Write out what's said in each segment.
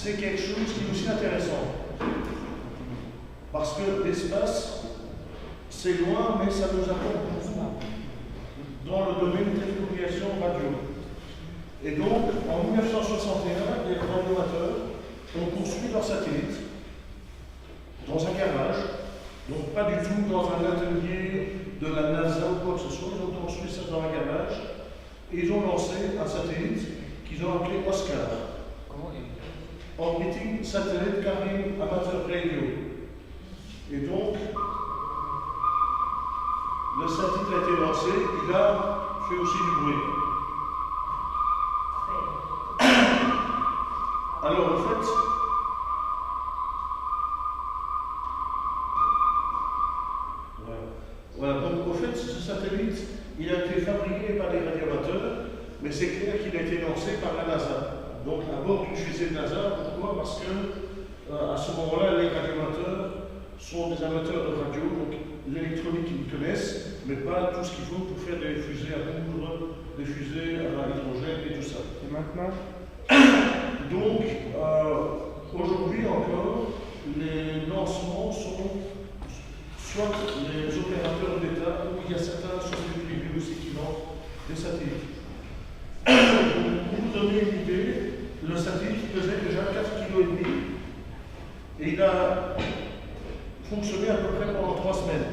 c'est quelque chose qui est aussi intéressant. Parce que l'espace, c'est loin, mais ça nous apporte beaucoup dans le domaine des communications radio. Et donc, en 1961, les radioamateurs ont construit leur satellite dans un garage, donc pas du tout dans un atelier de la NASA ou quoi que ce soit. Ils ont construit ça dans un garage et ils ont lancé un satellite qu'ils ont appelé Oscar. Orbiting Satellite Carrying Amateur Radio. Et donc, le satellite a été lancé, il a fait aussi du bruit. Alors, en fait, voilà, donc au fait, ce satellite, il a été fabriqué par des radioamateurs, mais c'est clair qu'il a été lancé par la NASA. Donc, à bord d'une fusée de NASA, pourquoi? Parce que à ce moment-là, les radioamateurs sont des amateurs de radio, donc l'électronique ils connaissent, mais pas tout ce qu'il faut pour faire des fusées à poudre, des fusées à l'hydrogène et tout ça. Et maintenant? Donc, aujourd'hui encore, les lancements sont soit les opérateurs d'État, ou il y a certains sociétés privées aussi qui lancent des satellites. Pour vous donner une idée, le satellite pesait déjà 4,5 kg et il a fonctionné à peu près pendant 3 semaines.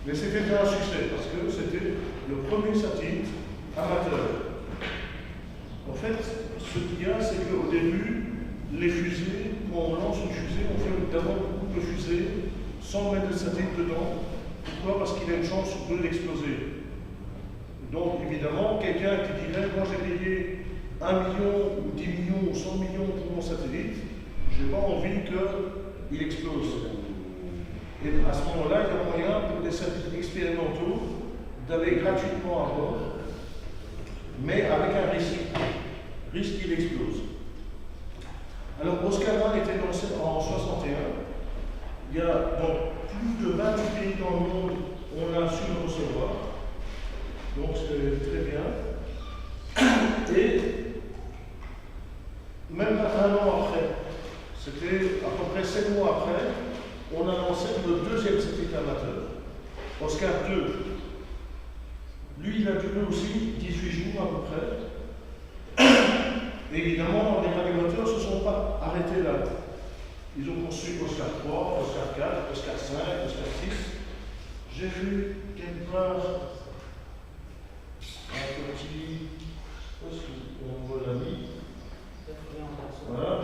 Mais c'était un succès parce que c'était le premier satellite amateur. En fait, ce qu'il y a, c'est qu'au début, les fusées, quand on lance une fusée, on fait d'abord beaucoup de fusées sans mettre de satellite dedans. Pourquoi? Parce qu'il a une chance sur 2 d'exploser. Donc, évidemment, quelqu'un qui dirait, moi j'ai payé 1 million, ou 10 millions, ou 100 millions pour mon satellite, je n'ai pas envie qu'il explose. Et à ce moment-là, il y a moyen pour des satellites expérimentaux d'aller gratuitement à bord, mais avec un risque qu'il explose. Alors, Oscar 1 a été lancé en 61. Il y a donc plus de 20 pays dans le monde, on a su le recevoir. Donc c'est très bien. Et même pas 1 an après, c'était à peu près 7 mois après, on a lancé le 2e satellite amateur, Oscar 2. Lui, il a duré aussi 18 jours à peu près. Évidemment, les radioamateurs ne se sont pas arrêtés là. Ils ont construit Oscar 3, Oscar 4, Oscar 5, Oscar 6. J'ai vu quelque part un petit. Où est-ce qu'on voit la vie? Voilà.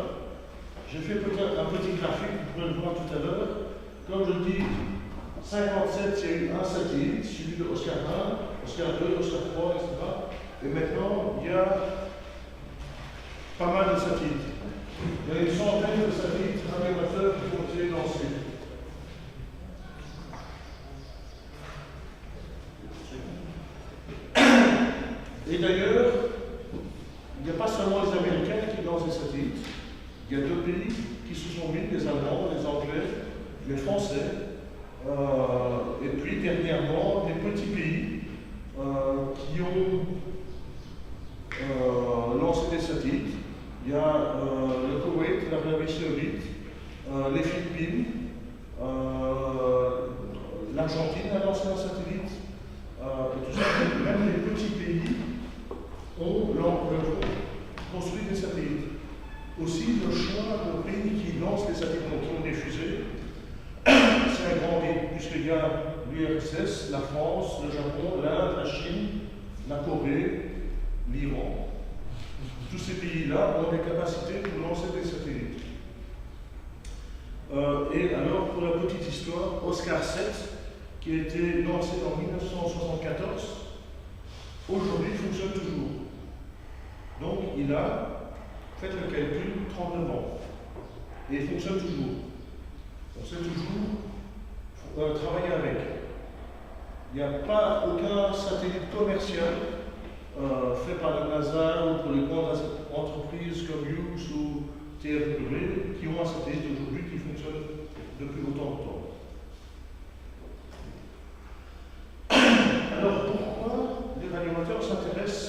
J'ai fait peut-être un petit graphique, vous pouvez le voir tout à l'heure. Comme je dis, 57, il y a eu un satellite, suivi de Oscar 1, Oscar 2, Oscar 3, etc. Et maintenant, il y a pas mal de satellites. Il y a une centaine de satellites radioamateurs qui ont été lancés. Et d'ailleurs, il n'y a pas seulement les Américains qui lancent des satellites. Il y a 2 pays qui se sont mis, les Allemands, les Anglais, les Français, et puis dernièrement des petits pays qui ont lancé des satellites. Il y a le Koweït, l'Arabie Saoudite, les Philippines, l'Argentine a lancé un satellite, et tout ça, même les petits pays ont construit des satellites. Aussi, le choix de pays qui lancent des satellites, donc qui ont des fusées, c'est un grand pays, puisqu'il y a l'URSS, la France, le Japon, l'Inde, la Chine, la Corée, l'Iran. Tous ces pays-là ont des capacités pour lancer des satellites. Et alors, pour la petite histoire, Oscar 7, qui a été lancé en 1974, aujourd'hui fonctionne toujours. Donc, il a, faites le calcul, 39 ans. Et il fonctionne toujours. On sait toujours travailler avec. Il n'y a pas aucun satellite commercial fait par la NASA ou pour les grandes entreprises comme Hughes ou TRW qui ont un satellite aujourd'hui qui fonctionne depuis autant de temps. Alors pourquoi les radioamateurs s'intéressent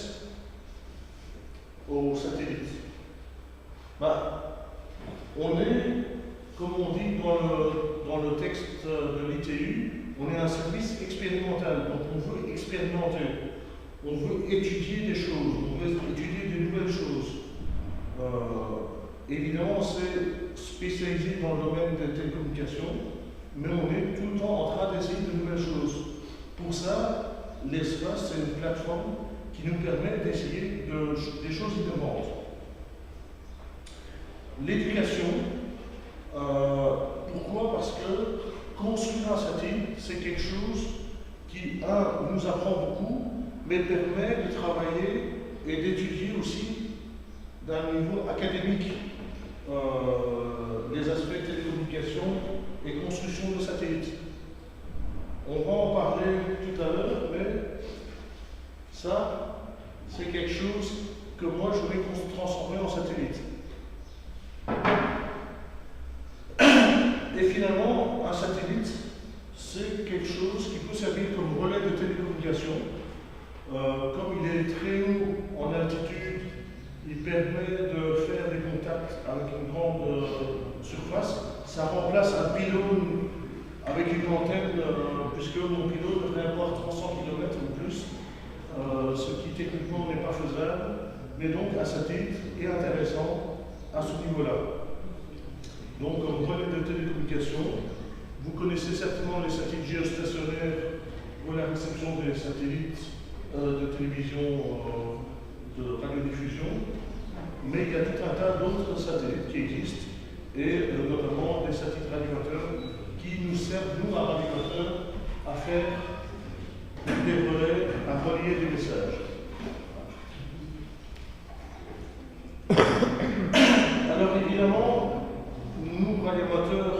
aux satellites? contexte de l'ITU, on est un service expérimental, donc on veut expérimenter, on veut étudier des choses, on veut étudier des nouvelles choses. Évidemment, on s'est spécialisé dans le domaine des télécommunications, mais on est tout le temps en train d'essayer de nouvelles choses. Pour ça, l'espace, c'est une plateforme qui nous permet d'essayer des choses innovantes. L'éducation, pourquoi? Parce que construire un satellite, c'est quelque chose qui, nous apprend beaucoup, mais permet de travailler et d'étudier aussi d'un niveau académique les aspects télécommunication et construction de satellites. On va en parler tout à l'heure, mais ça, c'est quelque chose que moi je vais transformer en satellite. Et finalement, un satellite, c'est quelque chose qui peut servir comme relais de télécommunication. Comme il est très haut en altitude, il permet de faire des contacts avec une grande surface. Ça remplace un pylône avec une antenne, puisque mon pylône devrait avoir 300 km ou plus, ce qui techniquement n'est pas faisable. Mais donc un satellite est intéressant à ce niveau-là. Donc comme relais de télécommunication, vous connaissez certainement les satellites géostationnaires pour la réception des satellites de télévision, de radiodiffusion, mais il y a tout un tas d'autres satellites qui existent, et notamment des satellites radiocapteurs qui nous servent, nous, à radiocapteurs, à faire des relais, à relier des messages. Alors évidemment, nous, radiocapteurs,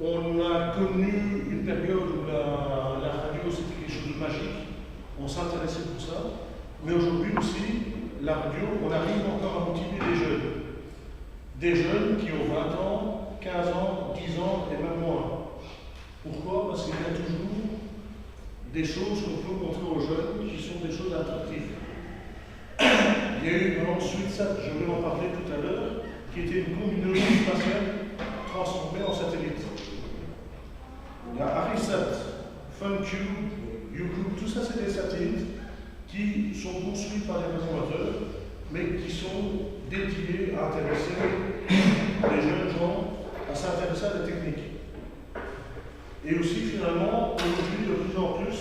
on a connu une période où la radio c'était quelque chose de magique, on s'intéressait pour ça, mais aujourd'hui aussi, la radio, on arrive encore à motiver des jeunes. Des jeunes qui ont 20 ans, 15 ans, 10 ans et même moins. Pourquoi? Parce qu'il y a toujours des choses qu'on peut montrer aux jeunes qui sont des choses attractives. Il y a eu ensuite ça, je vais en parler tout à l'heure, qui était une communauté spatiale transformée en satellite. Il y a Arisat, FunCube, YouCube, tout ça c'est des satellites qui sont construits par les réservateurs, mais qui sont dédiés à intéresser les jeunes gens à s'intéresser à la technique. Et aussi finalement, aujourd'hui de plus en plus,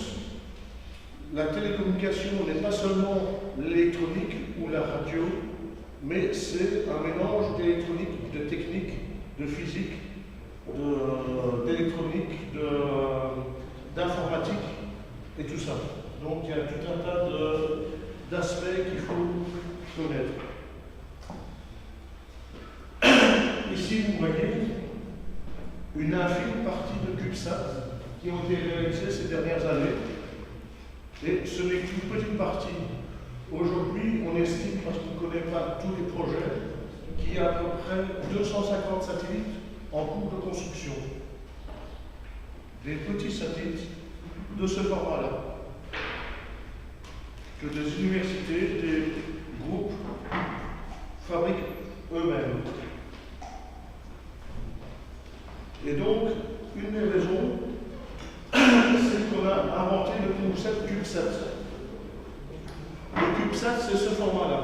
la télécommunication n'est pas seulement l'électronique ou la radio, mais c'est un mélange d'électronique, de technique, de physique, d'électronique, d'informatique et tout ça. Donc il y a tout un tas d'aspects qu'il faut connaître. Ici, vous voyez une infime partie de CubeSat qui ont été réalisées ces dernières années. Et ce n'est qu'une petite partie. Aujourd'hui, on estime, parce qu'on ne connaît pas tous les projets, qu'il y a à peu près 250 satellites en cours de construction. Des petits satellites de ce format-là. Que des universités, des groupes fabriquent eux-mêmes. Et donc, une des raisons, c'est qu'on a inventé le concept CubeSat. Le CubeSat, c'est ce format-là.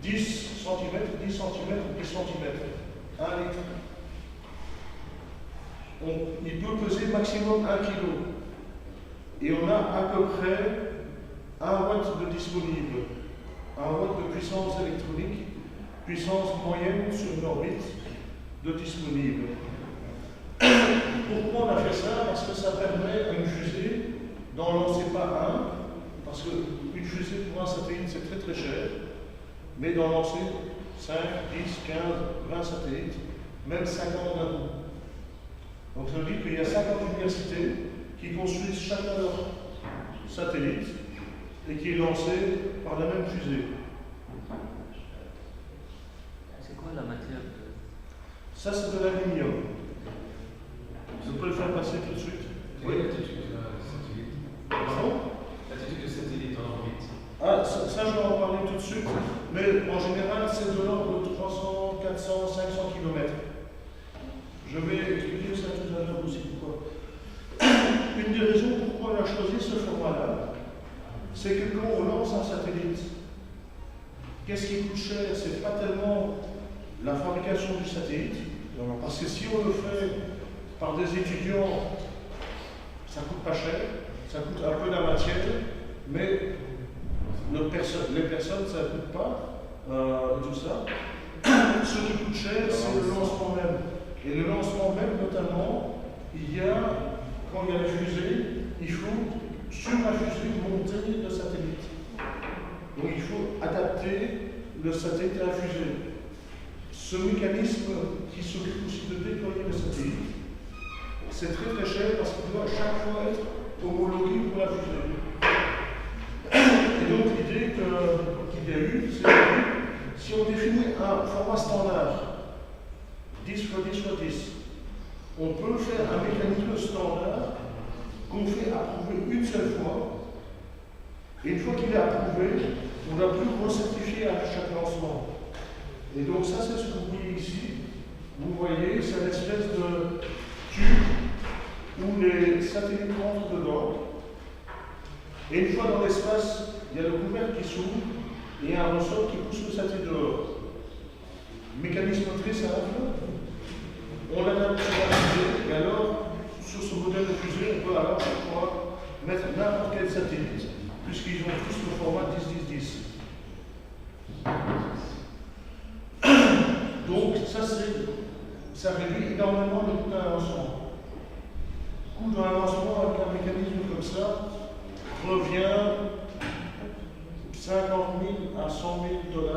10 cm, 10 cm, 10 cm. 1 litre. Il peut peser maximum 1 kg. Et on a à peu près 1 watt de disponible. 1 watt de puissance électronique, puissance moyenne sur une orbite de disponible. Pourquoi on a fait ça? Parce que ça permet à une fusée d'en lancer pas un, parce qu'une fusée pour un satellite c'est très très cher, mais d'en lancer 5, 10, 15, 20 satellites, même 50 d'un coup. Donc ça veut dire qu'il y a 50 universités qui construisent chacun leur satellite et qui est lancé par la même fusée. C'est quoi la matière? Ça c'est de l'aluminium. Je peux le faire passer tout de suite. Oui, l'attitude de satellite. Pardon? L'attitude de satellite en orbite. Ah, ça je vais en parler tout de suite, mais en général c'est de l'ordre de 300, 400, 500 km. Je vais expliquer Une des raisons pourquoi on a choisi ce format-là, c'est que quand on lance un satellite, qu'est-ce qui coûte cher? C'est pas tellement la fabrication du satellite, parce que si on le fait par des étudiants, ça coûte pas cher, ça coûte un peu la matière, mais les personnes, ça ne coûte pas, tout ça. Ce qui coûte cher, c'est le lancement même. Et le lancement même, notamment, quand il y a la fusée, il faut, sur la fusée, monter le satellite. Donc il faut adapter le satellite à la fusée. Ce mécanisme qui s'occupe aussi de déployer le satellite, c'est très très cher parce qu'il doit à chaque fois être homologué pour la fusée. Et donc l'idée qu'il y a eu, c'est que si on définit un format standard, 10 x 10 x 10, on peut faire un mécanisme standard qu'on fait approuver une seule fois. Et une fois qu'il est approuvé, on ne va plus recertifier à chaque lancement. Et donc ça, c'est ce que vous voyez ici. Vous voyez, c'est une espèce de tube où les satellites rentrent dedans. Et une fois dans l'espace, il y a le couvercle qui s'ouvre et un ressort qui pousse le satellite dehors. Mécanisme très simple. On l'adapte sur la fusée, et alors, sur ce modèle de fusée, on peut alors pouvoir mettre n'importe quel satellite, puisqu'ils ont tous le format 10-10-10. Donc, ça réduit énormément le coût d'un lancement. Le coût d'un lancement avec un mécanisme comme ça revient 50 000 à 100 000 $.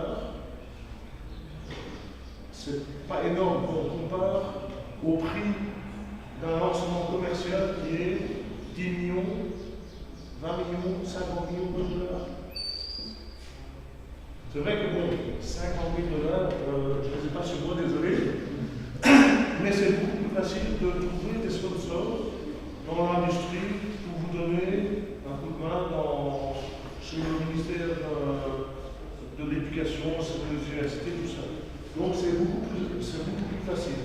C'est pas énorme quand on compare au prix d'un lancement commercial qui est 10 millions, 20 millions, 50 millions de $. C'est vrai que bon, 50 000 $, je ne les ai pas sur moi, désolé, mais c'est beaucoup plus facile de trouver des sponsors dans l'industrie pour vous donner un coup de main chez le ministère de l'Éducation, chez les universités, tout ça. Donc c'est beaucoup plus facile.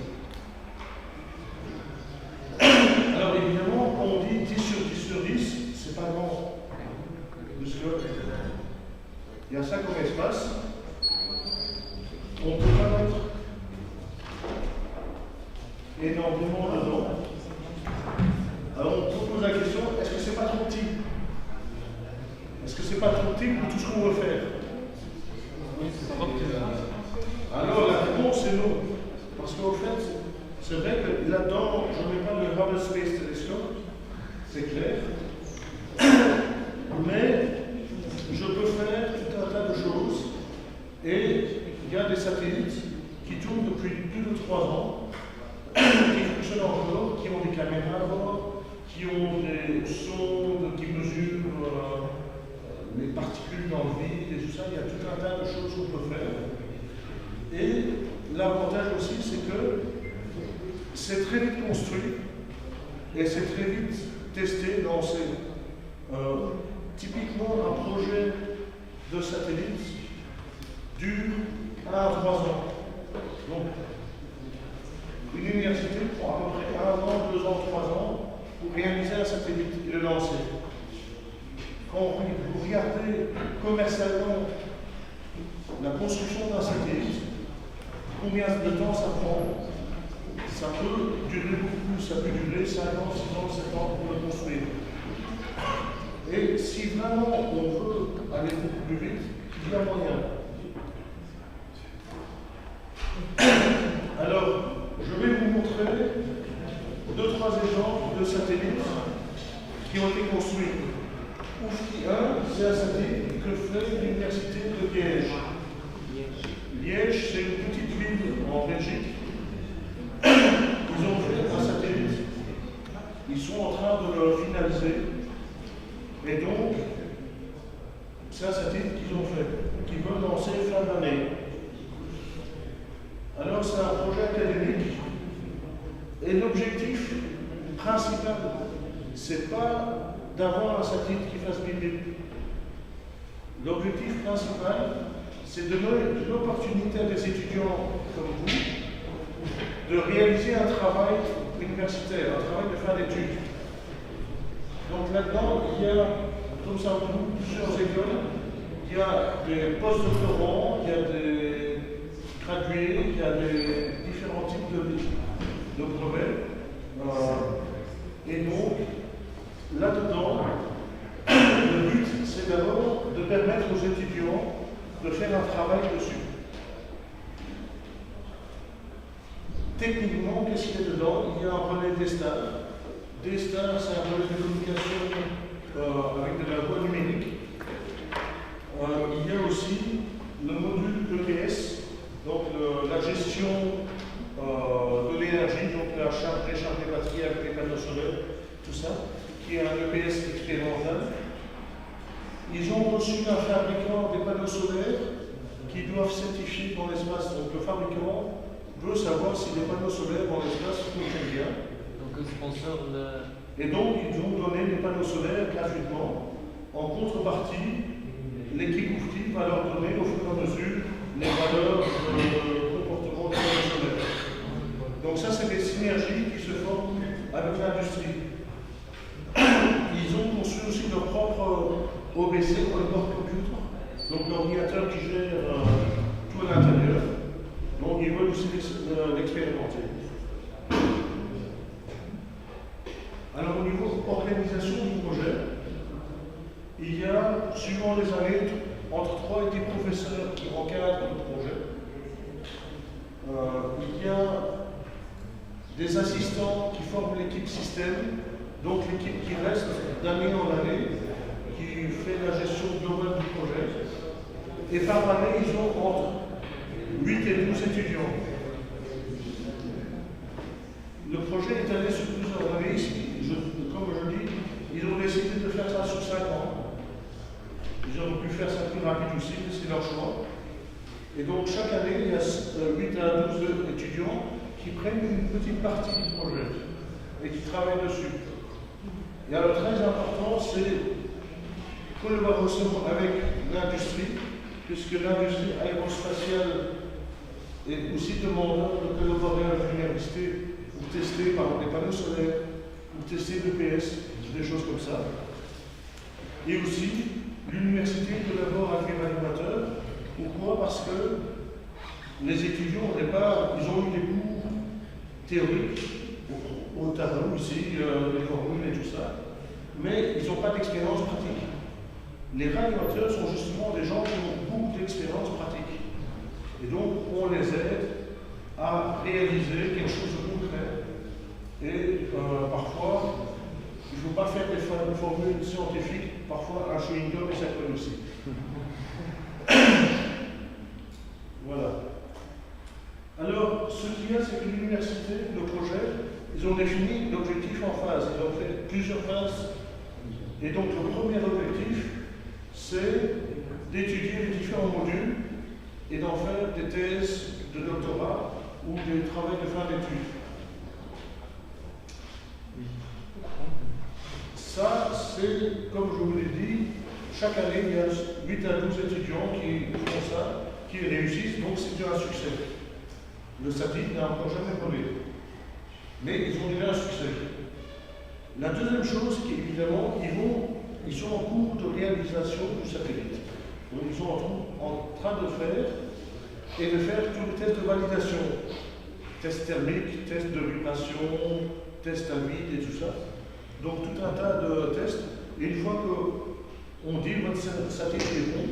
Alors évidemment, quand on dit 10 sur 10 sur 10, c'est pas grand. Parce que il y a ça comme espace. On ne peut pas mettre énormément dedans. Alors on se pose la question, est-ce que c'est pas trop petit? Est-ce que c'est pas trop petit pour tout ce qu'on veut faire? Alors la réponse est non. Parce qu'en fait, c'est vrai que là-dedans, je ne mets pas le Hubble Space Telescope, c'est clair. Mais je peux faire tout un tas de choses. Et il y a des satellites qui tournent depuis plus de 3 ans, qui fonctionnent encore, qui ont des caméras à bord, qui ont des sondes qui mesurent les particules dans le vide et tout ça. Il y a tout un tas de choses qu'on peut faire. Et l'avantage aussi, c'est que c'est très vite construit et c'est très vite testé, lancé. Typiquement, un projet de satellite dure 1 à 3 ans. Donc, une université prend à peu près 1 an, 2 ans, 3 ans pour réaliser un satellite et le lancer. Quand vous regardez commercialement la construction d'un satellite, combien de temps ça prend? Ça peut durer beaucoup plus, ça peut durer 5 ans, 6 ans, 7 ans pour le construire. Et si vraiment on veut aller beaucoup plus vite, il y a moyen. Alors, je vais vous montrer 2-3 exemples de satellites qui ont été construits. Oufti 1, c'est un satellite que fait l'université de Liège. Liège, c'est une petite ville en Belgique. Ils ont fait un satellite. Ils sont en train de le finaliser. Et donc, c'est un satellite qu'ils ont fait, qu'ils veulent lancer fin d'année. Alors, c'est un projet académique. Et l'objectif principal, c'est pas d'avoir un satellite qui fasse bip. L'objectif principal, c'est de donner l'opportunité à des étudiants comme vous de réaliser un travail universitaire, un travail de fin d'études. Donc là-dedans, il y a, comme ça, plusieurs écoles. Il y a des post-doctorants, il y a des gradués, il y a des différents types de brevets. Et donc, là-dedans, le but, c'est d'abord de permettre aux étudiants de faire un travail dessus. Techniquement, qu'est-ce qu'il y a dedans? Il y a un relais DSTAR. DSTAR, c'est un relais de communication avec de la voie numérique. Il y a aussi le module EPS, donc la gestion de l'énergie, donc la charge, décharge des batteries avec les panneaux solaires, tout ça, qui est un EPS expérimental. Ils ont reçu un fabricant des panneaux solaires qui doivent certifier dans l'espace. Donc le fabricant veut savoir si les panneaux solaires dans l'espace fonctionnent bien. Donc le sponsor le... Et donc ils ont donné des panneaux solaires gratuitement. En contrepartie, l'équipe Oufti va leur donner au fur et à mesure les valeurs de comportement des panneaux solaires. Donc ça, c'est des synergies qui se forment avec l'industrie. Ils ont conçu aussi leur propre OBC, On-Board Computer, donc l'ordinateur qui gère tout à l'intérieur. Donc ils veulent aussi l'expérimenter. Alors au niveau organisation du projet, il y a, suivant les années, entre 3 et 10 professeurs qui encadrent le projet. Il y a des assistants qui forment l'équipe système, donc l'équipe qui reste d'année en année, qui fait la gestion globale du projet. Et par année, ils ont entre 8 et 12 étudiants. Le projet est allé sur plusieurs années ici. Comme je dis, ils ont décidé de faire ça sur 5 ans. Ils auraient pu faire ça plus rapide aussi, mais c'est leur choix. Et donc chaque année, il y a 8 à 12 étudiants qui prennent une petite partie du projet et qui travaillent dessus. Et alors très important, c'est collaboration avec l'industrie, puisque l'industrie aérospatiale est aussi demandeur de collaborer avec l'université pour tester par exemple des panneaux solaires, pour tester l'EPS, des choses comme ça. Et aussi, l'université collabore avec les animateurs. Pourquoi? Parce que les étudiants, au départ, ils ont eu des cours théoriques au tableau ici, les formules et tout ça, mais ils n'ont pas d'expérience pratique. Les réanimateurs sont justement des gens qui ont beaucoup d'expérience pratique. Et donc, on les aide à réaliser quelque chose de concret. Et parfois, il ne faut pas faire des formules scientifiques, parfois un chewing-gum et ça colle aussi. Voilà. Alors, ce qu'il y a, c'est que l'université, le projet, ils ont défini l'objectif en phases. Ils ont fait plusieurs phases. Et donc, le premier objectif, c'est d'étudier les différents modules et d'en faire des thèses de doctorat ou des travaux de fin d'études. Ça, c'est, comme je vous l'ai dit, chaque année, il y a 8 à 12 étudiants qui font ça, qui réussissent, donc c'est un succès. Le satellite n'a encore jamais volé. Mais ils ont déjà un succès. La deuxième chose, c'est qu'évidemment, ils sont en cours de réalisation du satellite. Donc ils sont en train de faire et de faire tous les tests de validation. Tests thermiques, tests de vibration, tests à vide et tout ça. Donc tout un tas de tests. Et une fois qu'on dit que votre satellite est bon,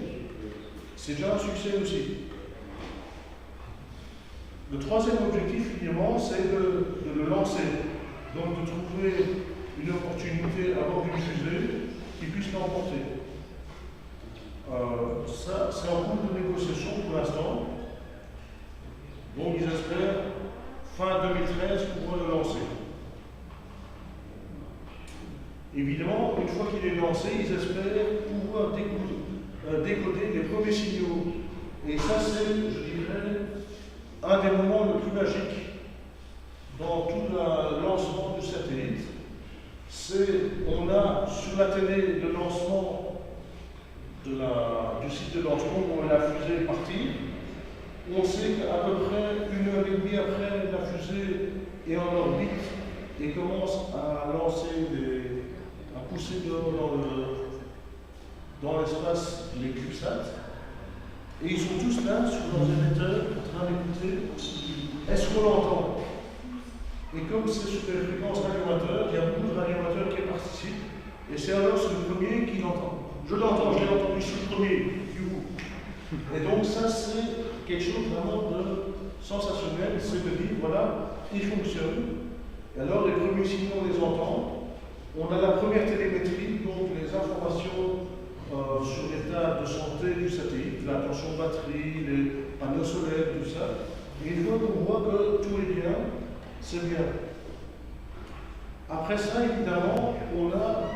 c'est déjà un succès aussi. Le troisième objectif, évidemment, c'est de le lancer. Donc de trouver une opportunité à bord d'une fusée qui puisse l'emporter. Ça, c'est en cours de négociation pour l'instant. Donc ils espèrent, fin 2013, pouvoir le lancer. Évidemment, une fois qu'il est lancé, ils espèrent pouvoir décoder les premiers signaux. Et ça, c'est, je dirais, un des moments les plus magiques dans tout le lancement du satellite. On a sur la télé le lancement du site de lancement où la fusée est partie. On sait qu'à peu près 1h30 après, la fusée est en orbite et commence à lancer à pousser dans l'espace les CubeSats. Et ils sont tous là, sur leurs émetteurs, en train d'écouter. Est-ce qu'on l'entend? Et comme c'est sur les fréquences radioamateurs, il y a beaucoup de radioamateurs qui participent. Et c'est alors le premier qui l'entend. Je l'entends, je l'ai entendu, je suis le premier, du coup. Et donc ça, c'est quelque chose vraiment de sensationnel, c'est de dire, voilà, il fonctionne. Et alors les premiers signaux, on les entend. On a la première télémétrie, donc les informations sur l'état de santé du satellite, la tension de batterie, les panneaux solaires, tout ça. Et une fois qu'on voit que tout est bien, c'est bien. Après ça, évidemment, on a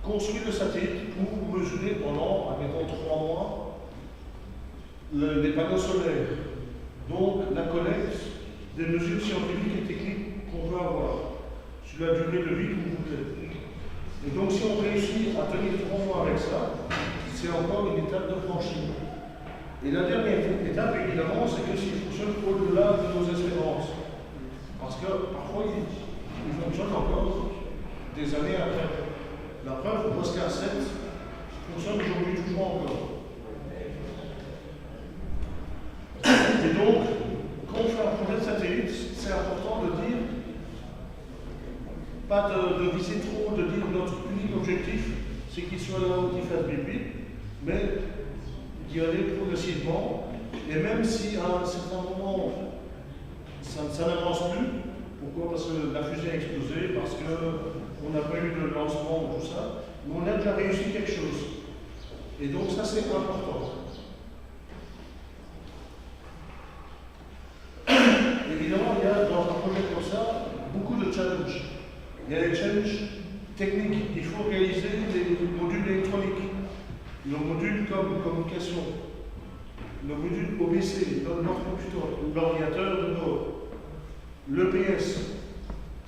construit le satellite pour mesurer pendant, admettons, 3 mois, les panneaux solaires. Donc, la collecte des mesures scientifiques et techniques qu'on peut avoir sur la durée de vie que vous voulez. Et donc, si on réussit à tenir 3 mois avec ça, c'est encore une étape de franchie. Et la dernière étape, évidemment, c'est que s'il fonctionne au-delà de nos espérances. Parce que parfois, il fonctionne encore des années après. La preuve, Oscar 7 fonctionne aujourd'hui toujours encore. Et donc, quand on fait un projet de satellite, c'est important de dire, pas de viser trop, de dire notre unique objectif, c'est qu'il soit là où il fasse bip, mais d'y aller progressivement. Et même si à un certain moment, ça n'avance plus, pourquoi? Parce que la fusée a explosé, parce qu'on n'a pas eu de lancement, tout ça, mais on a déjà réussi quelque chose. Et donc ça, c'est important. Évidemment, il y a dans un projet comme ça beaucoup de challenges. Il y a des challenges techniques. Il faut réaliser des modules électroniques, le module comme communication, le module OBC, notre computer, l'ordinateur de bord, l'EPS,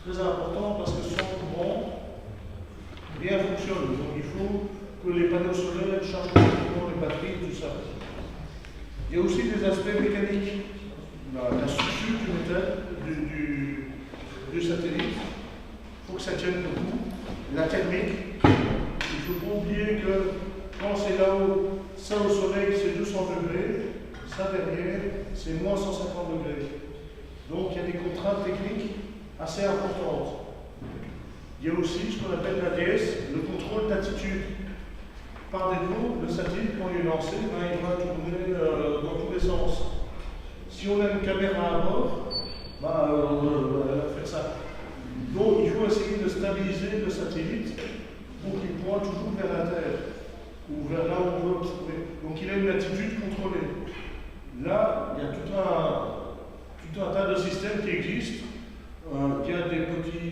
très important parce que sans courant, rien ne fonctionne. Donc il faut que les panneaux solaires chargent correctement les batteries, tout ça. Il y a aussi des aspects mécaniques. La structure du satellite, il faut que ça tienne beaucoup. La thermique, il ne faut pas oublier que quand c'est là-haut, ça au soleil, c'est 200 degrés, ça derrière, c'est moins 150 degrés. Donc il y a des contraintes techniques assez importantes. Il y a aussi ce qu'on appelle l'ADS, le contrôle d'attitude. Par défaut, le satellite, quand il est lancé, il va tourner dans tous les sens. Si on a une caméra à bord, elle va faire ça. Donc il faut essayer de stabiliser le satellite pour qu'il pointe toujours vers la Terre, ou vers là où on veut observer. Donc il a une attitude contrôlée. Là, il y a tout un tas de systèmes qui existent. Il y a des petits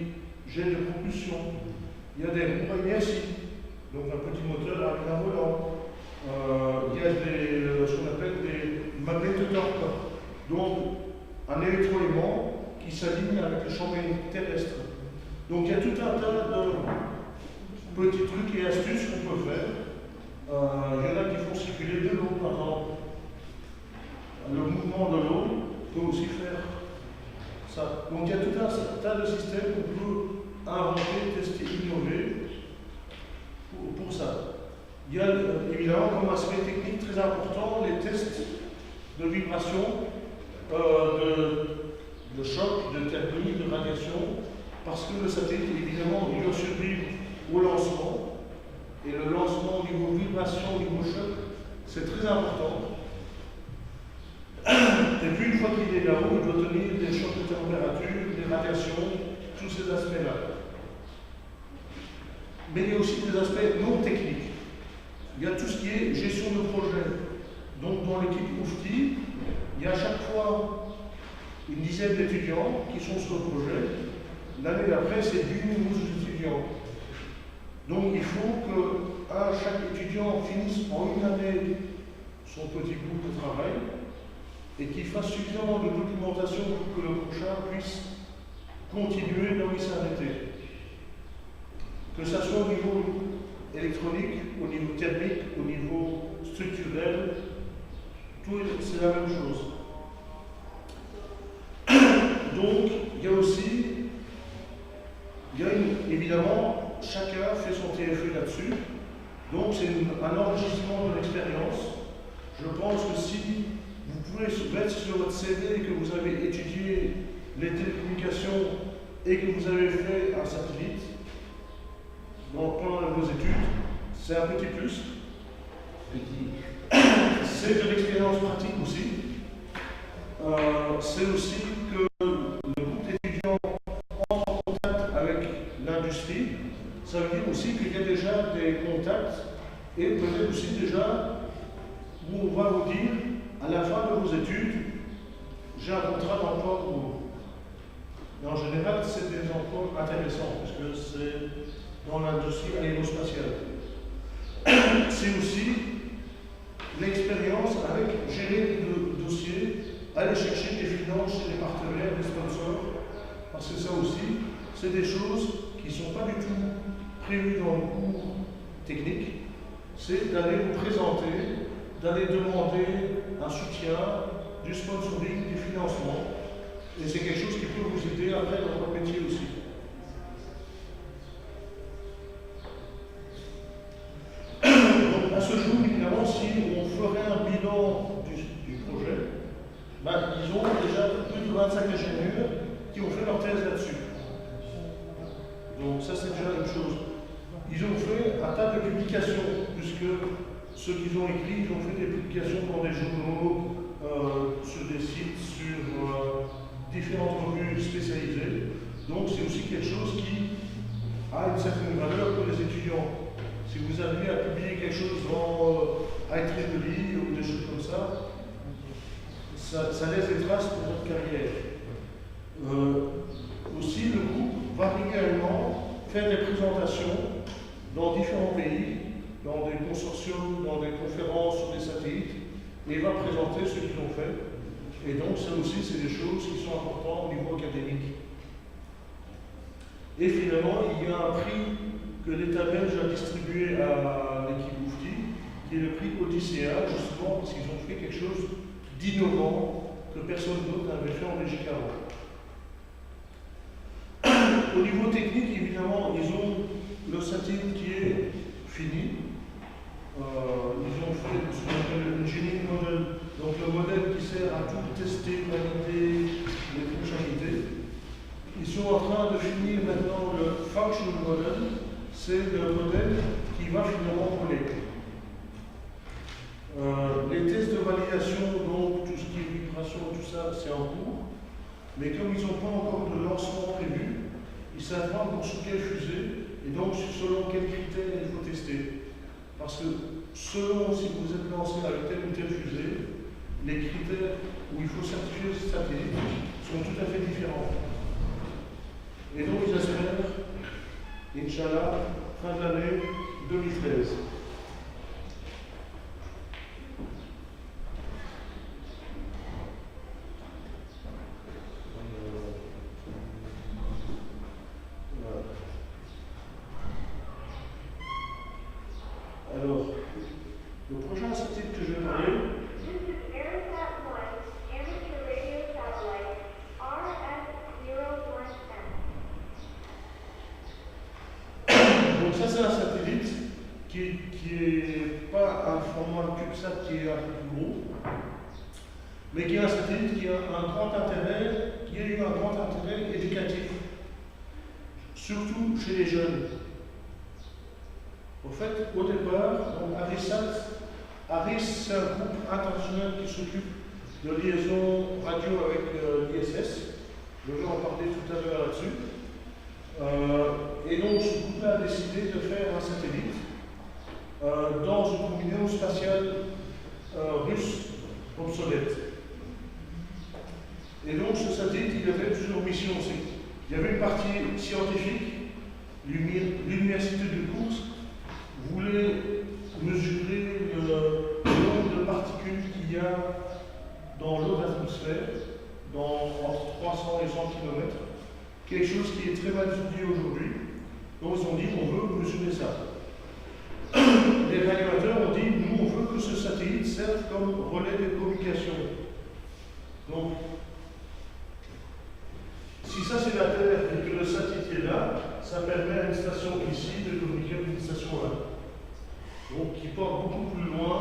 jets de propulsion, il y a des roues inertie, donc un petit moteur avec un volant. Il y a ce qu'on appelle des magnétotorques. Donc, un électroaimant qui s'aligne avec le champ magnétique terrestre. Donc, il y a tout un tas de petits trucs et astuces qu'on peut faire. Il y en a qui font circuler de l'eau, par exemple. Le mouvement de l'eau peut aussi faire ça. Donc, il y a tout un tas de systèmes qu'on peut inventer, tester, innover pour ça. Il y a évidemment comme aspect technique très important les tests de vibration, de choc, de thermie, de radiation, parce que le satellite, évidemment, il doit survivre au lancement, et le lancement au niveau vibration, au niveau choc, c'est très important. Et puis, une fois qu'il est là-haut, il doit tenir des chocs de température, des radiations, tous ces aspects-là. Mais il y a aussi des aspects non techniques. Il y a tout ce qui est gestion de projet. Donc, dans l'équipe OUFTI, il y a à chaque fois une dizaine d'étudiants qui sont sur le projet. L'année d'après, c'est 10 nouveaux étudiants. Donc, il faut que chaque étudiant finisse en une année son petit groupe de travail et qu'il fasse suffisamment de documentation pour que le prochain puisse continuer là où il s'est arrêté. Que ce soit au niveau électronique, au niveau thermique, au niveau structurel, tout c'est la même chose. Donc, il y a aussi, évidemment chacun fait son TFE là-dessus. Donc c'est un enrichissement de l'expérience. Je pense que si vous pouvez mettre sur votre CV que vous avez étudié les télécommunications et que vous avez fait un satellite pendant vos études, c'est un petit plus. C'est de l'expérience pratique aussi. C'est aussi que le groupe d'étudiants entre en contact avec l'industrie. Ça veut dire aussi qu'il y a déjà des contacts et peut-être aussi déjà où on va vous dire à la fin de vos études, j'ai un contrat d'emploi pour vous. Et en général, c'est des emplois intéressants parce que c'est dans l'industrie aérospatiale. C'est aussi l'expérience avec gérer le dossier, aller chercher des finances chez les partenaires, des sponsors, parce que ça aussi, c'est des choses qui ne sont pas du tout prévues dans le cours technique. C'est d'aller vous présenter, d'aller demander un soutien, du sponsoring, du financement. Et c'est quelque chose qui peut vous aider après dans votre métier aussi. Donc à ce jour, évidemment, si on ferait un bilan du projet, ben, ils ont déjà plus de 25 ingénieurs qui ont fait leur thèse là-dessus. Donc ça c'est déjà une chose. Ils ont fait un tas de publications, puisque ceux qu'ils ont écrits, ils ont fait des publications dans des journaux, sur des sites, sur différentes revues spécialisées. Donc c'est aussi quelque chose qui a une certaine valeur pour les étudiants. Si vous avez à publier quelque chose dans IEEE ou des choses comme ça, ça laisse des traces pour votre carrière. Aussi, le groupe va régulièrement faire des présentations dans différents pays, dans des consortiums, dans des conférences sur des satellites, et il va présenter ce qu'ils ont fait. Et donc, ça aussi, c'est des choses qui sont importantes au niveau académique. Et finalement, il y a un prix que l'État belge a distribué à l'équipe Oufti, qui est le prix Odyssea, justement parce qu'ils ont fait quelque chose d'innovant que personne d'autre n'avait fait en Belgique avant. Au niveau technique, évidemment, ils ont le satellite qui est fini. Ils ont fait ce qu'on appelle le engineering model, donc le modèle qui sert à tout tester, valider les fonctionnalités. Ils sont en train de finir maintenant le functional model, c'est le modèle qui va finalement voler. Les tests de validation, donc tout ce qui est vibration, tout ça, c'est en cours. Mais comme ils n'ont pas encore de lancement prévu, ils savent pas encore sur quelle fusée et donc selon quels critères il faut tester. Parce que selon si vous êtes lancé avec telle ou telle fusée, les critères où il faut certifier ce satellite sont tout à fait différents. Et donc ils espèrent, Inch'Allah, fin de l'année 2013. Alors, le prochain satellite que je vais parler, donc ça c'est un satellite qui est pas un format CubeSat qui est un peu plus gros, mais qui est un satellite qui a un grand intérêt, qui a eu un grand intérêt éducatif, surtout chez les jeunes. Au fait, au départ, ARISAT, c'est un groupe international qui s'occupe de liaison radio avec l'ISS. Je vais en parler tout à l'heure là-dessus. Et donc, ce groupe-là a décidé de faire un satellite dans une combinaison spatiale russe obsolète. Et donc, ce satellite, il avait plusieurs missions aussi. Il y avait une partie scientifique, l'université de Koursk voulait mesurer le nombre de particules qu'il y a dans l'eau d'atmosphère, entre 300 et 100 km, quelque chose qui est très mal étudié aujourd'hui. Donc ils ont dit on veut mesurer ça. Les évaluateurs ont dit nous on veut que ce satellite serve comme relais de communication. Donc si ça c'est la Terre et que le satellite est là, ça permet à une station ici de communiquer avec une station là. Donc qui porte beaucoup plus loin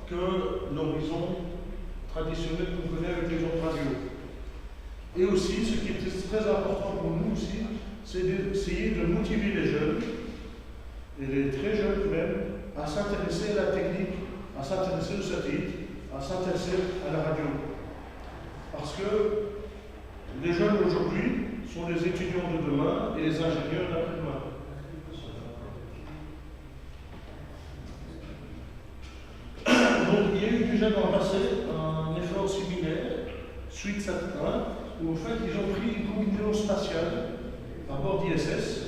que l'horizon traditionnel qu'on connaît avec les ondes radio. Et aussi, ce qui est très important pour nous aussi, c'est d'essayer de motiver les jeunes, et les très jeunes même, à s'intéresser à la technique, à s'intéresser au satellite, à s'intéresser à la radio. Parce que les jeunes aujourd'hui sont les étudiants de demain et les ingénieurs d'après-demain. Donc il y a eu déjà dans le passé un effort similaire, suite Sat 1, où en fait ils ont pris une combinaison spatiale à bord d'ISS.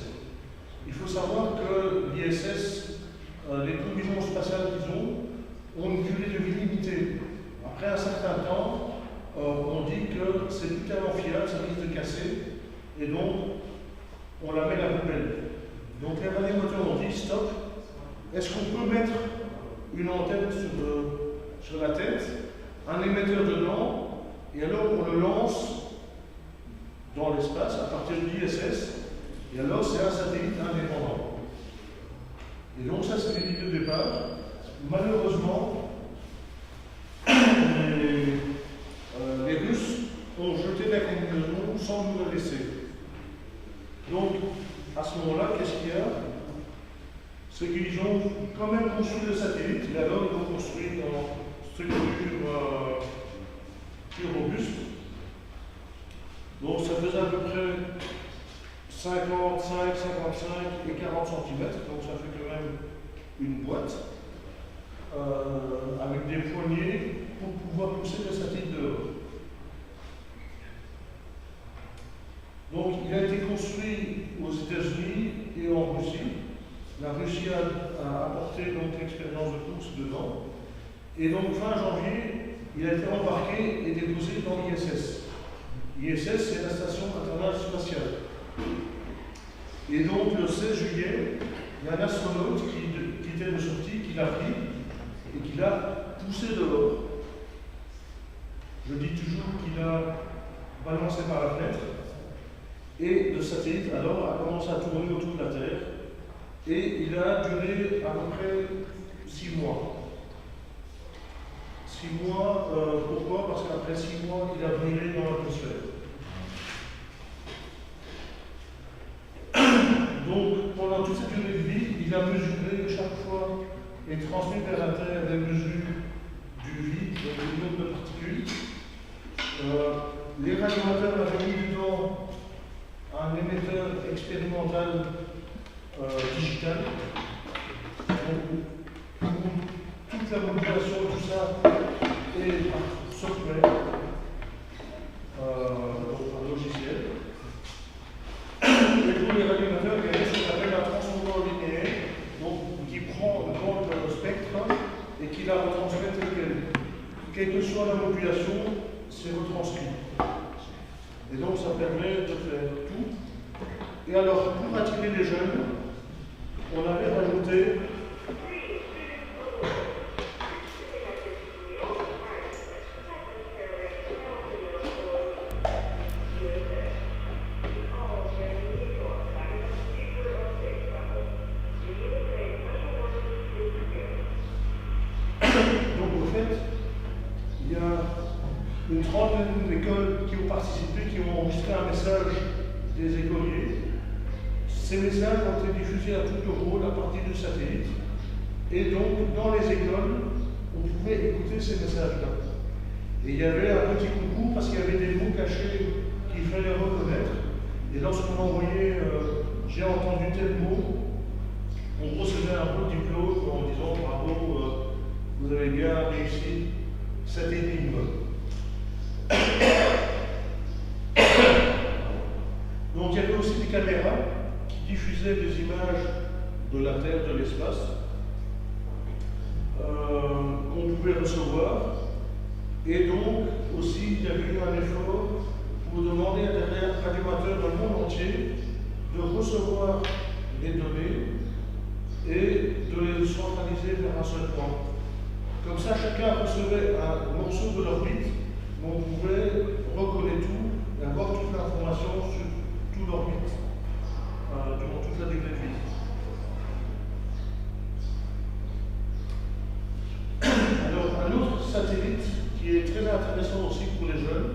Il faut savoir que l'ISS, les combinaisons spatiales qu'ils ont une durée de vie limitée. Après un certain temps, on dit que c'est plus tellement fiable, ça risque de casser, et donc on la met à la poubelle. Donc les radiomoteurs ont dit stop, est-ce qu'on peut mettre une antenne sur la tête, un émetteur dedans, et alors on le lance dans l'espace à partir de l'ISS, et alors c'est un satellite indépendant. Et donc ça c'est l'idée de départ. Malheureusement, les Russes ont jeté la combinaison sans nous la laisser. Donc à ce moment-là, qu'est-ce qu'il y a? C'est qu'ils ont quand même construit le satellite, et alors ils l'ont construit en structure plus robuste. Donc ça faisait à peu près 55, 55 et 40 cm, donc ça fait quand même une boîte avec des poignées pour pouvoir pousser le satellite dehors. Donc il a été construit aux États-Unis et en Russie. La Russie a apporté donc l'expérience de course dedans. Et donc fin janvier, il a été embarqué et déposé dans l'ISS. L'ISS, c'est la station internationale spatiale. Et donc le 16 juillet, il y a un astronaute qui était de sortie, qui l'a pris et qui l'a poussé dehors. Je dis toujours qu'il a balancé par la fenêtre. Et le satellite alors a commencé à tourner autour de la Terre. Et il a duré à peu près 6 mois. 6 mois, pourquoi? Parce qu'après 6 mois, il a brûlé dans l'atmosphère. Donc, pendant toute cette durée de vie, il a mesuré chaque fois et transmis vers la Terre des mesures du vide, donc du nombre de particules. Les radioamateurs avaient mis dedans un émetteur expérimental digital. Donc, toute la modulation, tout ça est par software, donc un logiciel. Et pour les radioamateurs, il y a ce qu'on appelle un transformateur linéaire, donc, qui prend le spectre et qui la retransmet tel quel. Quelle que soit la modulation, c'est retranscrit. Et donc ça permet de faire tout. Et alors, pour attirer les jeunes, on avait rajouté une trentaine d'écoles qui ont participé, qui ont enregistré un message des écoliers. Ces messages ont été diffusés à tout le rôle à partir du satellite. Et donc, dans les écoles, on pouvait écouter ces messages-là. Et il y avait un petit concours parce qu'il y avait des mots cachés qu'il fallait reconnaître. Et lorsqu'on envoyait j'ai entendu tel mot, on recevait un beau diplôme en disant bravo, vous avez bien réussi cette énigme. Donc il y avait aussi des caméras qui diffusaient des images de la Terre, de l'espace, qu'on pouvait recevoir. Et donc aussi il y avait eu un effort pour demander à des radioamateurs dans le monde entier de recevoir les données et de les centraliser vers un seul point. Comme ça, chacun recevait un morceau de l'orbite, mais on pouvait recoller tout et avoir toute l'information sur tout l'orbite, durant toute satellite qui est très intéressant aussi pour les jeunes,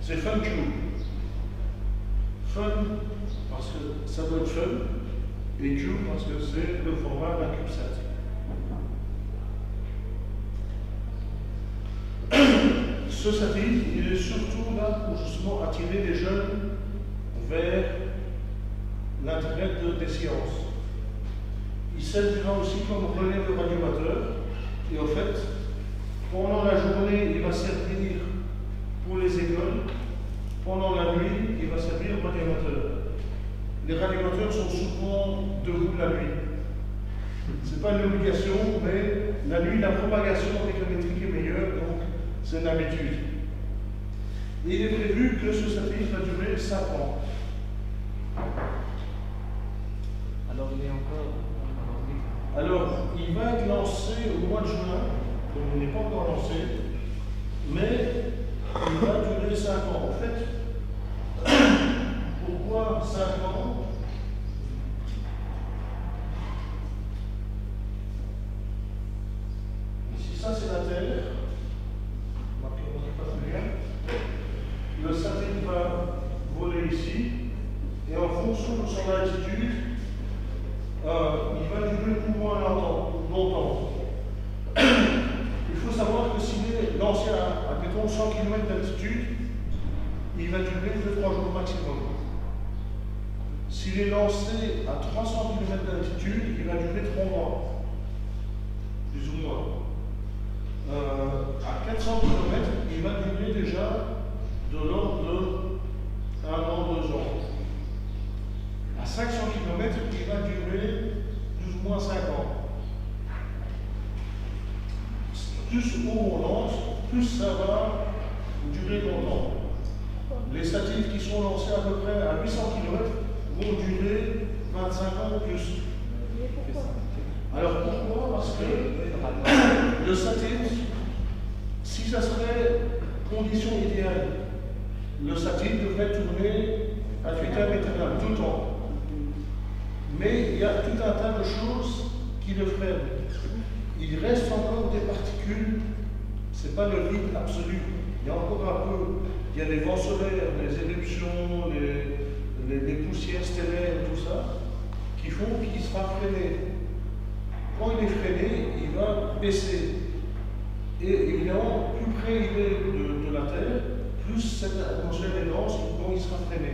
c'est FunCube. Fun parce que ça doit être fun, et Cube parce que c'est le format d'un CubeSat. Ce satellite, il est surtout là pour justement attirer les jeunes vers l'intérêt des sciences. Il servira aussi comme relais de radioamateur, et en fait, pendant la journée, il va servir pour les écoles, pendant la nuit, il va servir radioamateur. Les radioamateurs sont souvent debout la nuit. Ce n'est pas une obligation, mais la nuit, la propagation mécanométrique est meilleure, donc c'est une habitude. Et il est prévu que ce satellite va durer 5 ans. Alors il est encore. Alors, il va être lancé au mois de juin, donc il n'est pas encore lancé, mais il va durer 5 ans. En fait, pourquoi 5 ans? Ici, ça c'est la Terre. Le satellite va voler ici, et en fonction de son altitude, il va durer pour moins longtemps. Il faut savoir que s'il est lancé à mettons 100 km d'altitude, il va durer 2-3 jours maximum. S'il est lancé à 300 km d'altitude, il va durer 3 mois, plus ou moins. À 400 km, il va durer déjà de l'ordre de 1 an, 2 ans. À 500 km, il va durer plus ou moins 5 ans. Plus haut on lance, plus ça va durer longtemps. Les satellites qui sont lancés à peu près à 800 km vont durer 25 ans ou plus. Alors pourquoi? Parce que le satellite, si ça serait condition idéale, le satellite devrait tourner à vitam aeternam tout le temps. Mais il y a tout un tas de choses qui le freinent. Il reste encore des particules, ce n'est pas le vide absolu. Il y a encore un peu, il y a les vents solaires, les éruptions, les poussières stellaires, tout ça, qui font qu'il sera freiné. Quand il est freiné, il va baisser. Et évidemment, plus près il est de la Terre, plus cette atmosphère est dense, donc il sera freiné.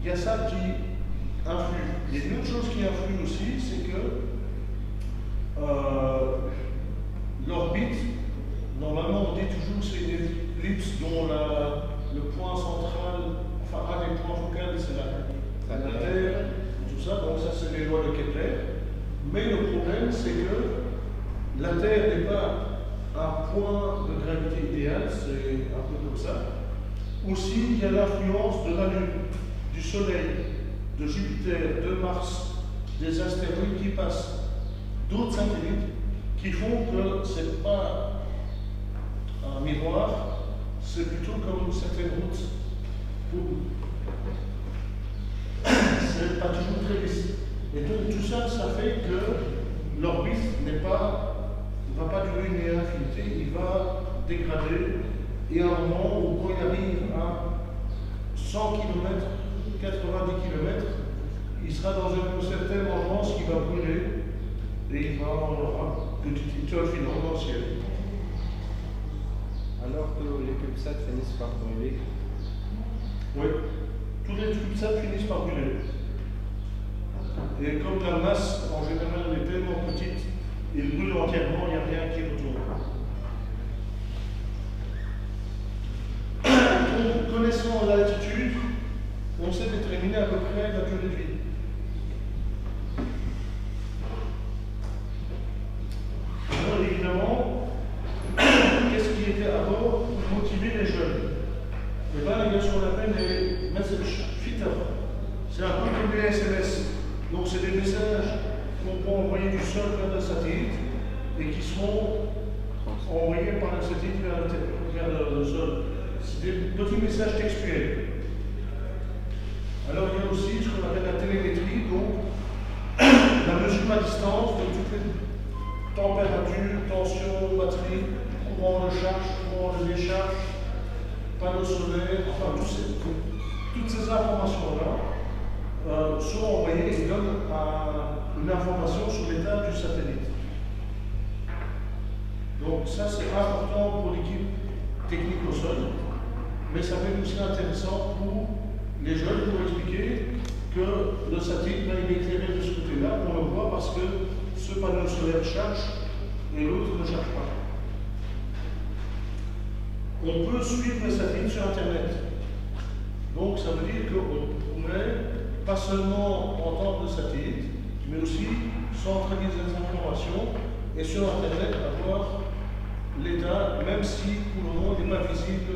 Il y a ça qui influe. Il y a une autre chose qui influe aussi, c'est que l'orbite, normalement on dit toujours que c'est une ellipse dont le point central, enfin un des points focaux, c'est la Terre, tout ça, donc ça c'est les lois de Kepler. Mais le problème c'est que la Terre n'est pas un point de gravité idéal, c'est un peu comme ça. Aussi, il y a l'influence de la Lune, du Soleil, de Jupiter, de Mars, des astéroïdes qui passent, d'autres satellites qui font que ce n'est pas un miroir, c'est plutôt comme certaines routes. C'est pas toujours très lisse. Et donc tout ça, ça fait que l'orbite ne va pas durer une infinité, il va dégrader. Et à un moment où quand il arrive à 100 km, 90 km, il sera dans une certaine urgence qui va brûler et il va avoir une petite étoile filante dans le ciel. Alors que les CubeSats finissent par brûler. Oui, tous les CubeSats finissent par brûler. Et comme la masse en général est tellement petite, il brûle entièrement, il n'y a rien qui retourne. Donc, connaissant l'altitude, on sait déterminer à peu près la durée de vie. Alors évidemment, qu'est-ce qui était à bord pour motiver les jeunes? Eh bien, il y a ce qu'on appelle les message fitters. C'est un peu comme les SMS. Donc, c'est des messages qu'on peut envoyer du sol vers le satellite et qui seront envoyés par le satellite vers le sol. C'est des petits messages textuels. Alors, il y a aussi ce qu'on appelle la télémétrie, donc la mesure à distance de toutes température, tension, batterie, courant de charge, courant de décharge, panneau solaire, enfin toutes ces informations-là sont envoyées et donnent une information sur l'état du satellite. Donc ça c'est important pour l'équipe technique au sol, mais ça peut être aussi intéressant pour les jeunes pour expliquer que le satellite il est éclairé de ce côté-là, on le voit parce que ce panneau solaire charge et l'autre ne charge pas. On peut suivre le satellite sur Internet. Donc ça veut dire qu'on pourrait pas seulement entendre le satellite, mais aussi centraliser les informations et sur Internet avoir l'état, même si pour le moment il n'est pas visible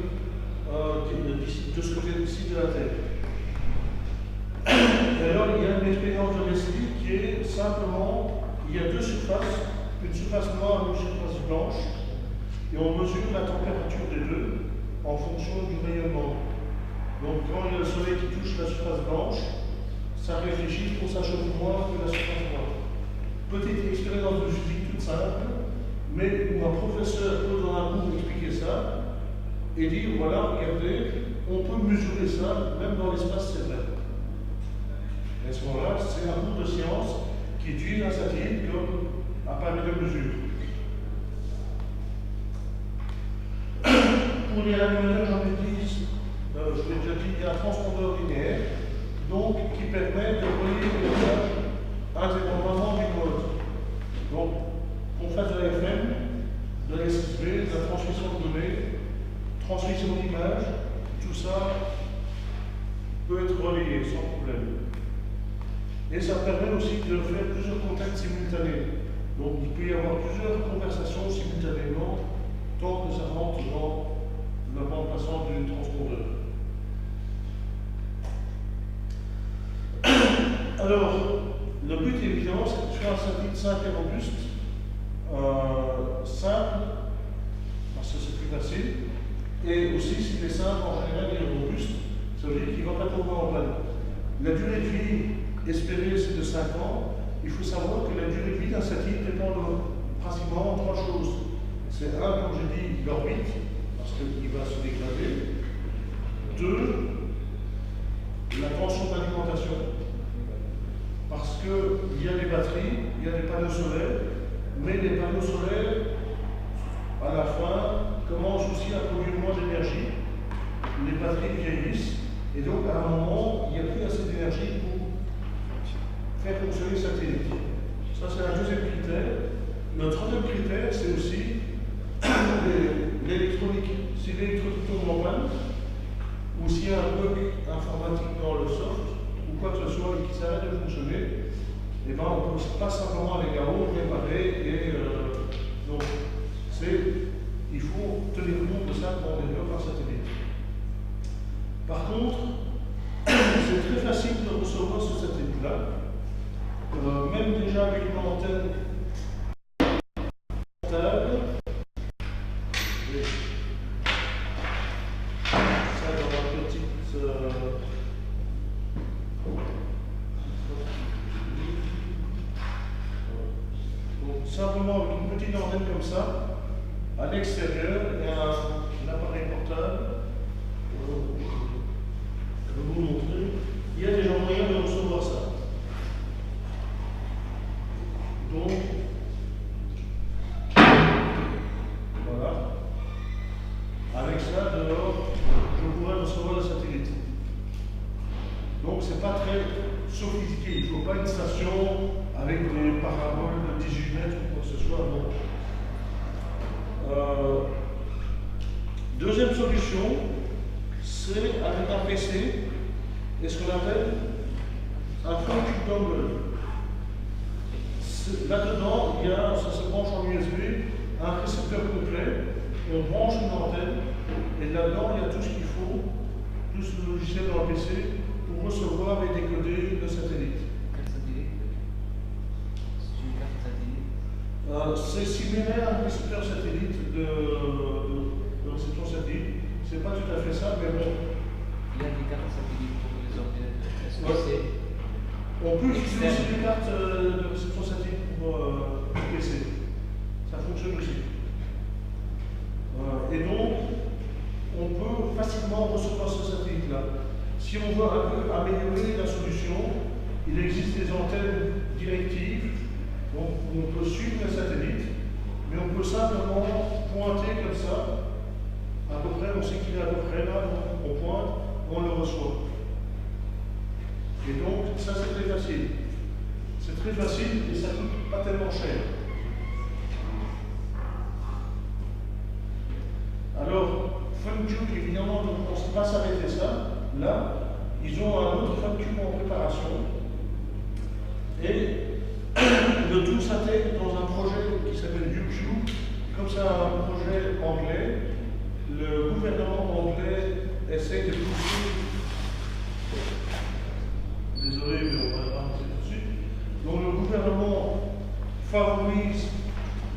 de ce côté-ci de la Terre. Et alors il y a une expérience de l'esprit qui est simplement, il y a deux surfaces, une surface noire et une surface blanche, et on mesure la température des deux en fonction du rayonnement. Donc quand il y a le soleil qui touche la surface blanche, ça réfléchit pour ça chauffe moins que la surface noire. Petite expérience de physique toute simple, mais où un professeur peut dans un cours expliquer ça et dire voilà, regardez, on peut mesurer ça même dans l'espace céleste. Et à ce moment-là, c'est un cours de science qui utilise un satellite comme appareil de mesure. Pour les radiomètres, j'en ai dit, je l'ai déjà dit, il y a un transpondeur linéaire, donc qui permet de relier les messages indépendamment du mode. Donc, qu'on fasse de la FM, de la SSB, de la transmission de données, transmission d'images, tout ça peut être relayé sans problème. Et ça permet aussi de faire plusieurs contacts simultanés. Donc il peut y avoir plusieurs conversations simultanément tant que ça rentre dans la bande passante du transpondeur. Alors, le but évidemment, c'est de faire un satellite simple et robuste. Simple, parce que c'est plus facile. Et aussi, s'il est simple, en général, il est robuste. Ça veut dire qu'il ne va pas tomber en panne. La durée de vie espérée, c'est de 5 ans. Il faut savoir que la durée de vie d'un satellite dépend principalement de 3 choses. C'est un, comme j'ai dit, l'orbite, parce qu'il va se dégrader. 2, la tension d'alimentation, parce qu'il y a des batteries, il y a des panneaux solaires, mais les panneaux solaires, à la fin, commencent aussi à produire moins d'énergie. Les batteries vieillissent, et donc à un moment, il n'y a plus assez d'énergie pour faire fonctionner le satellite. Ça, c'est un deuxième critère. Le troisième critère, c'est aussi l'électronique. Si l'électronique tombe en panne, ou s'il y a un bug informatique dans le soft, ou quoi que ce soit, et qui s'arrête de fonctionner, eh ben, on ne peut pas simplement aller là-haut, réparer, et donc, il faut tenir compte de ça quand on développe un satellite. Par contre, c'est très facile de recevoir ce satellite-là. Même déjà avec une antenne portable, ça dans la petite donc simplement avec une petite antenne comme ça, à l'extérieur, il y a un appareil portable. Je vais vous montrer. Il y a déjà moyen de recevoir ça. Donc, voilà. Avec ça, dehors, je pourrais recevoir le satellite. Donc, c'est pas très sophistiqué. Il ne faut pas une station avec des paraboles de 18 mètres ou quoi que ce soit. Non. Deuxième solution, c'est avec un PC et ce qu'on appelle un function dongle. Là-dedans, il y a, ça se branche en USB, un récepteur complet, on branche une antenne, et là-dedans, il y a tout ce qu'il faut, tout ce logiciel dans le PC, pour recevoir et décoder le satellite. Quel satellite? C'est une carte satellite? C'est similaire à un récepteur satellite de réception satellite. C'est pas tout à fait ça, mais bon. Il y a des cartes satellites pour les ordinateurs. Est-ce que Ouais. c'est On peut utiliser aussi des cartes de réception satellite pour PC. Ça fonctionne aussi. Et donc, on peut facilement recevoir ce satellite-là. Si on veut un peu améliorer la solution, il existe des antennes directives, donc on peut suivre le satellite, mais on peut simplement pointer comme ça, à peu près, on sait qu'il est à peu près là, donc on pointe, on le reçoit. Et donc, ça c'est très facile. C'est très facile et ça ne coûte pas tellement cher. Alors, FunTube, évidemment, donc on ne sait pas s'arrêter ça. Là, ils ont un autre FunTube en préparation. Et le tout s'intègre dans un projet qui s'appelle YouTube. Comme c'est un projet anglais, le gouvernement anglais essaie de pousser. Désolé, mais on va avancer tout de suite. Donc le gouvernement favorise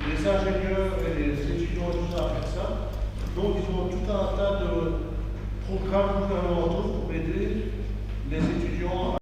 les ingénieurs et les étudiants et tout ça à faire ça. Donc ils ont tout un tas de programmes gouvernementaux pour aider les